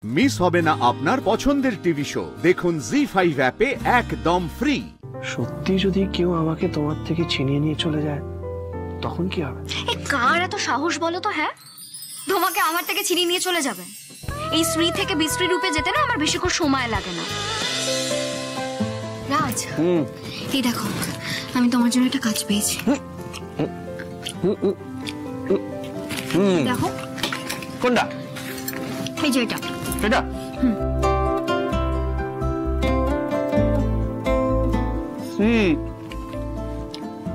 Miss হবে না আপনার পছন্দের টিভি শো। দেখুন জি5 অ্যাপে একদম ফ্রি। সত্যি যদি কেউ আমাকে তোমার থেকে ছিনিয়ে নিয়ে চলে যায় তখন কি হবে? কার এত সাহস বলো তো? হ্যাঁ, তোমাকে আমার থেকে ছিনিয়ে নিয়ে চলে যাবে? এই শ্রী থেকে বিশ্রী রূপে যেতে না আমার বেশিক্ষণ সময় লাগে না। রাজ, এই দেখো আমি তোমার জন্য একটা কাজ পেয়েছি। দেখো। কোনটা? এই যে এটা। এটা?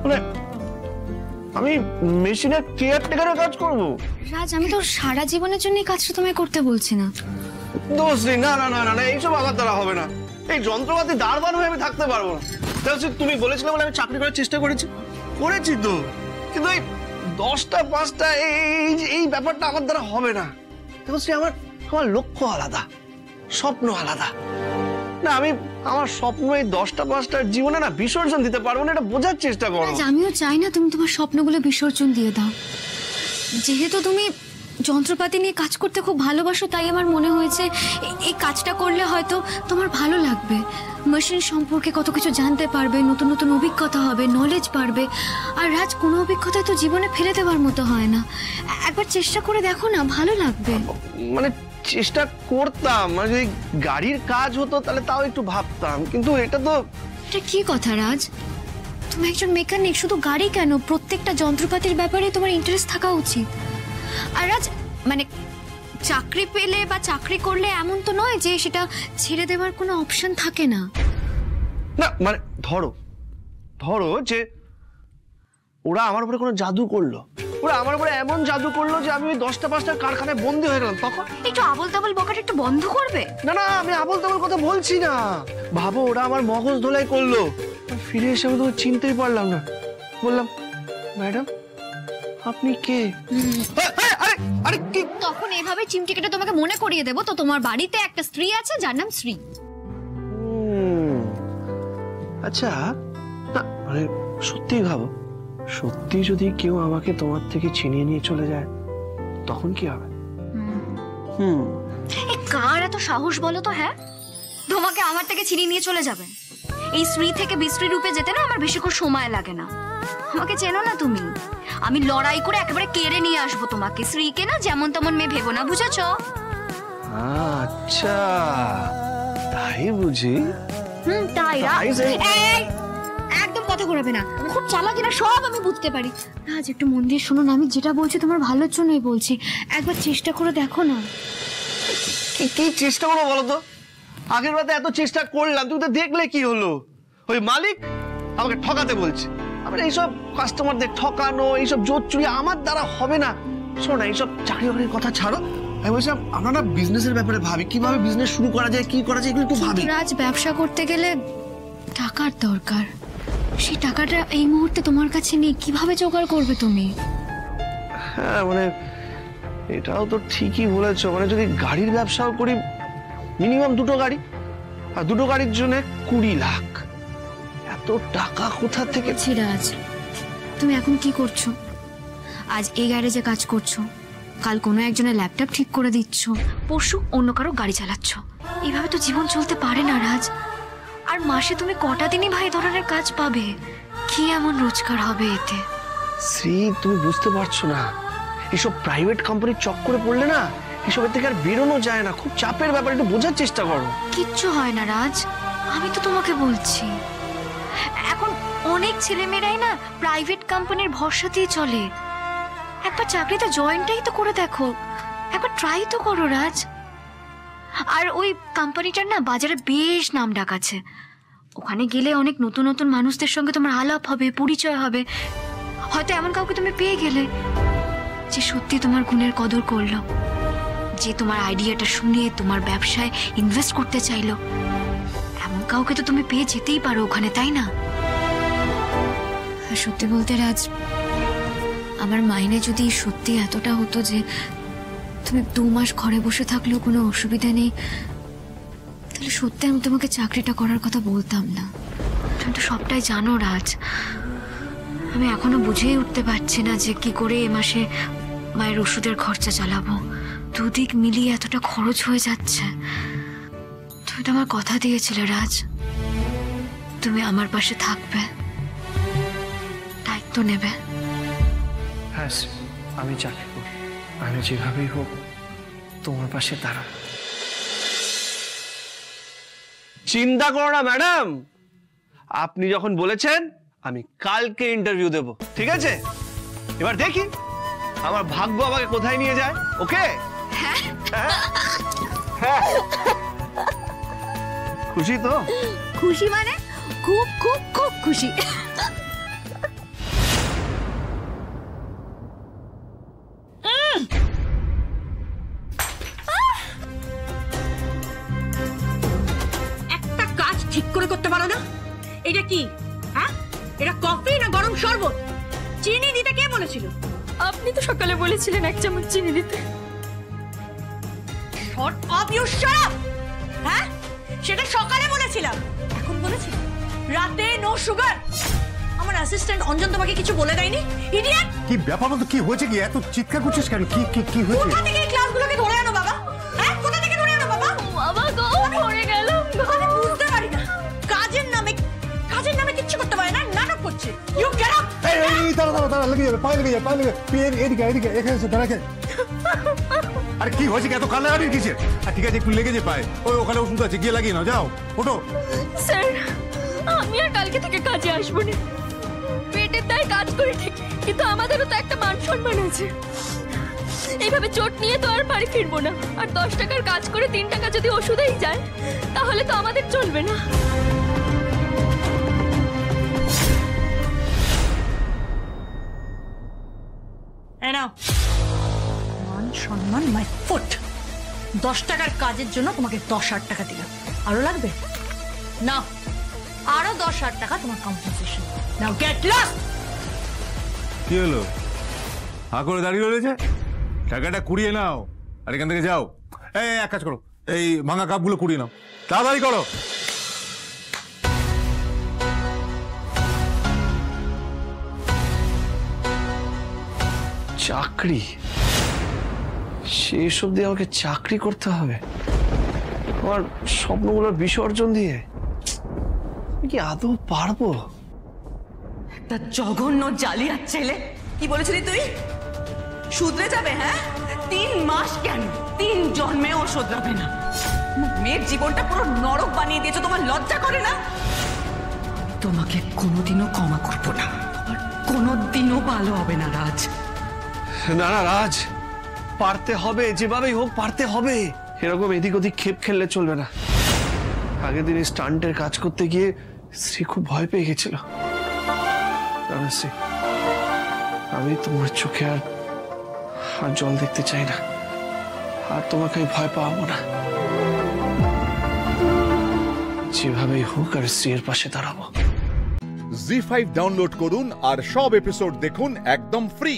মানে আমি মেশিনের কেয়ারটেকারের কাজ করবো? রাজ, আমি তো সারা জীবনের জন্য এই কাজটা তোমায় করতে বলছি না। দোস্তি, না না না না, এইসব আমার দ্বারা হবে না। এই যন্ত্রপাতি দাঁড়বান হয়ে আমি থাকতে পারবো না। তুমি বলেছিলে বলে আমি চাকরি করার চেষ্টা করেছি তো, কিন্তু এই 10টা 5টা এই ব্যাপারটা আমার দ্বারা হবে না। দেখো শ্রী, আমার লক্ষ্য আলাদা, স্বপ্ন আলাদা। না, আমি আমার স্বপ্ন এই 10টা 5টার জীবনে না বিসর্জন দিতে পারবো না, এটা বোঝার চেষ্টা করো। আমিও চাই না তুমি তোমার স্বপ্নগুলো বিসর্জন দিয়ে দাও। যেহেতু তুমি যন্ত্রপাতি নিয়ে কাজ করতে খুব ভালোবাসো, তাই আমার মনে হয়েছে এই কাজটা করলে হয়তো তোমার ভালো লাগবে। মেশিন সম্পর্কে কত কিছু জানতে পারবে, নতুন নতুন অভিজ্ঞতা হবে, নলেজ বাড়বে। আর রাজ, কোনো অভিজ্ঞতা তো জীবনে ফেলে দেওয়ার মতো হয় না। একবার চেষ্টা করে দেখো না, ভালো লাগবে। মানে চেষ্টা করতাম, মানে যদি গাড়ির কাজ হতো তাহলে তাও একটু ভাবতাম, কিন্তু এটা কি কথা রাজ? তুমি একজন মেকানিক, শুধু গাড়ি কেন, প্রত্যেকটা যন্ত্রপাতির ব্যাপারে তোমার ইন্টারেস্ট থাকা উচিত। আর রাজ, মানে চাকরি পেলে বা চাকরি করলে এমন তো নয় যে সেটা ছেড়ে দেওয়ার কোনো অপশন থাকে না। না মানে ধরো যে ওরা আমার উপরে কোনো জাদু করলো, ওরা আমার উপরে এমন জাদু করলো যে আমি ওই 10টা 5টার কারখানায় বন্দী হয়ে গেলাম, তখন একটু আবল তাবল বকাটা একটু বন্ধ করবে? না না, আমি আবল তাবল কথা বলছি না। ভাবো ওরা আমার মগজ ধোলাই করলো, ফিরে এসে আমি তোমাকে চিনতেই পারলাম না। বললাম, ম্যাডাম আপনি কে? আরে কি? তখন এভাবে চিমটি কেটে তোমাকে মনে করিয়ে দেবো তো তোমার বাড়িতে একটা স্ত্রী আছে যার নাম শ্রী। আচ্ছা, না মানে সত্যি ভাবো, সত্যি যদি কেউ আমাকে তোমার থেকে ছিনিয়ে নিয়ে চলে যায় তখন কি হবে? কার এত সাহস বলো তো? হ্যাঁ, তোমাকে আমার থেকে ছিনিয়ে নিয়ে চলে যাবে? এই শ্রী থেকে বিশ্রী রূপে যেতে না আমার বেশিক্ষণ সময় লাগে না। আমাকে চেনো না তুমি? আমি লড়াই করে একেবারে কেড়ে নিয়ে আসবো তোমাকে। শ্রীকে না যেমন তেমন মেয়ে ভেবো না, বুঝেছো? আচ্ছা তাই বুঝি? তাই। একদম কথা ঘোরাবে না, খুব চালাকি না, সব আমি বুঝতে পারি। রাজ, একটু মন দিয়ে শোনো না, আমি যেটা বলছি তোমার ভালোর জন্যই বলছি। একবার চেষ্টা করে দেখো না। কি চেষ্টা করবো বলো তো? আগের রাতে এত চেষ্টা করলাম, তুমি তো দেখলে কি হলো। ওই মালিক আমাকে ঠকাতে বলছে। আমার এইসব কাস্টমারদের ঠকানো, এইসব জোর চুরি আমার দ্বারা হবে না। শোনো না, এইসব চাকরি বাকরির কথা ছাড়ো। আমি বলছিলাম আমরা না বিজনেসের ব্যাপারে ভাবি, কিভাবে বিজনেস শুরু করা যায়, কি করা যায়, এগুলো একটু ভাবি। রাজ, ব্যবসা করতে গেলে টাকার দরকার। সেই টাকাটা এই মুহূর্তে তোমার কাছে নেই, কিভাবে জোগাড় করবে তুমি? হ্যাঁ মানে এটাও তো ঠিকই বলেছো। মানে যদি গাড়ির ব্যবসাও করি, মিনিমাম 2টো গাড়ি, আর 2টো গাড়ির জন্য 20 লাখ। এত টাকা কোথা থেকে? রাজ, তুমি এখন কি করছো? আজ এই গ্যারেজে কাজ করছো, কাল কোনো একজনের ল্যাপটপ ঠিক করে দিচ্ছ, পরশু অন্য কারো গাড়ি চালাচ্ছ। এইভাবে তো জীবন চলতে পারে না রাজ। আর মাসে তুমি কটা দিনই ভাই ধরনের কাজ পাবে? কি এমন রোজগার হবে এতে? শ্রী, তুমি বুঝতে পারছো না, এসব প্রাইভেট কোম্পানির চক্করে পড়লে না এসবের থেকে আর বেরোনো যায় না। খুব চাপের ব্যাপার, একটু বোঝার চেষ্টা করো। কিচ্ছু হয় না রাজ, আমি তো তোমাকে বলছি। এখন অনেক ছেলেমেয়েরাই না প্রাইভেট কোম্পানির ভরসাতেই চলে। একবার চাকরিতে জয়েনটাই তো করে দেখো, একবার ট্রাই তো করো রাজ। আর ওই কোম্পানিটার না বাজারে বেশ নাম ডাক আছে। ওখানে গেলে অনেক নতুন নতুন মানুষদের সঙ্গে তোমার আলাপ হবে, পরিচয় হবে। হয়তো এমন কাউকে তুমি পেয়ে গেলে যে সত্যি তোমার গুণের কদর করলো, যে তোমার আইডিয়াটা শুনে তোমার ব্যবসায় ইনভেস্ট করতে চাইলো। এমন কাউকে তো তুমি পেয়ে যেতেই পারো ওখানে, তাই না? আর সত্যি বলতে রাজ, আমার মাইনে যদি সত্যি এতটা হতো যে তুমি 2 মাস ঘরে বসে থাকলেও কোনো অসুবিধা নেই, তাহলে সত্যি আমি তোমাকে চাকরিটা করার কথা বলতাম না। তুমি তো সবটাই জানো রাজ। আমি এখনো বুঝেই উঠতে পারছি না যে কি করে এ মাসে মায়ের ওষুধের খরচা চালাবো। দুদিক মিলিয়ে এতটা খরচ হয়ে যাচ্ছে। তুমি তো আমার কথা দিয়েছিলে রাজ, তুমি আমার পাশে থাকবে, দায়িত্ব নেবে। হ্যাঁ, আমি চাকরি করব, আমি যেভাবেই হোক তোমার পাশে দাঁড়াবো। চিন্তা করো না ম্যাডাম, আপনি যখন বলেছেন আমি কালকে ইন্টারভিউ দেব, ঠিক আছে? এবার দেখি আমার ভাগ্য আমাকে কোথায় নিয়ে যায়। ওকে? হ্যাঁ। খুশি তো? খুশি মানে খুব খুব খুব খুশি। একটা কাজ ঠিক করে করতে পারো না? এটা কি? হ্যাঁ, এটা কফি না গরম শরবত? চিনি দিতে কে বলেছিল? আপনি তো সকালে বলেছিলেন 1 চামচ চিনি দিতে। Shut up you shut up. হ্যাঁ, সেটা সকালে বলেছিলাম, এখন বলেছি রাতে নো সুগার। আমার অ্যাসিস্ট্যান্ট অঞ্জন তোমাকে কিছু বলে দেয়নি? ইডিয়েট! কি ব্যাপার বলতো, কি হয়েছে? কি এত চিৎকার করছিস কেন? কি কি কি হয়েছে? কোথা থেকে এই ক্লাসগুলোকে ধরে আনো বাবা? হ্যাঁ, কোথা থেকে ধরে আনো বাবা? বাবা গো, পড়ে গেলাম গো। আমি বুঝতে পারি না, কাজের নামে কিচ্ছু করতে পারে না, নাটক করছে। You get up! এই দাঁড়া লেগে যাবে, পায়ে লেগে যাবে। তুই এদিকে এখানে এসে দাঁড়া। আরে কি হয়েছে? এত কান্নাকাটি কিসের? ঠিক আছে, একটু লেগেছে পায়ে, ওখানে ওষুধ আছে, গিয়ে লাগিয়ে নাও, যাও ওঠো। স্যার, আমি আর কালকে থেকে কাজে আসবো না। পেটের দায়ে কাজ করি ঠিক, কিন্তু আমাদেরও তো একটা মান সম্মান আছে। এইভাবে চোট নিয়ে তো আর বাড়ি ফিরবো না। আর 10 টাকার কাজ করে 3 টাকা যদি ওষুধেই যায়, তাহলে তো আমাদের চলবে না। এই নাও, মান সম্মান মাই ফুট। 10 টাকার কাজের জন্য তোমাকে 10,000 টাকা দিলাম, আরো লাগবে? না, আরো 10,000 টাকা তোমার কম্পেনসেশন। নাও গেট লস্ট। কি হলো? হা করে দাঁড়িয়ে রয়েছে, টাকাটা কুড়িয়ে নাও আর এখান থেকে যাও। এক কাজ করো, এই ভাঙা কাপগুলো কুড়িয়ে নাও, তাড়াতাড়ি করো। চাকরি? শেষ অবধি আমাকে চাকরি করতে হবে আমার স্বপ্নগুলোর বিসর্জন দিয়ে? কি আদৌ পারবো? একটা জঘন্য জালিয়াত ছেলে। কি বলেছিলি তুই? শুধরে যাবে? হ্যাঁ, 3 মাস কেন, 3 জন্মেও শুধরাবে না। মেয়ের জীবনটা পুরো নরক বানিয়ে দিয়েছো, তোমার লজ্জা করে না? তোমাকে কোনোদিনও ক্ষমা করবো না, আর কোনোদিনও ভালো হবে না রাজ। না না রাজ, পারতে হবে, যেভাবেই হোক পারতে হবে। এরকম এদিক ওদিক খেপ খেললে চলবে না। আগের দিন স্টান্টের কাজ করতে গিয়ে শ্রী খুব ভয় পেয়ে গেছিল। শ্রী, আমি তোমার চোখে আর জল দেখতে চাই না, আর তোমাকে ভয় পাবো না। যেভাবেই হোক আর শ্রীর পাশে দাঁড়াবো। জি5 ডাউনলোড করুন আর সব এপিসোড দেখুন একদম ফ্রি।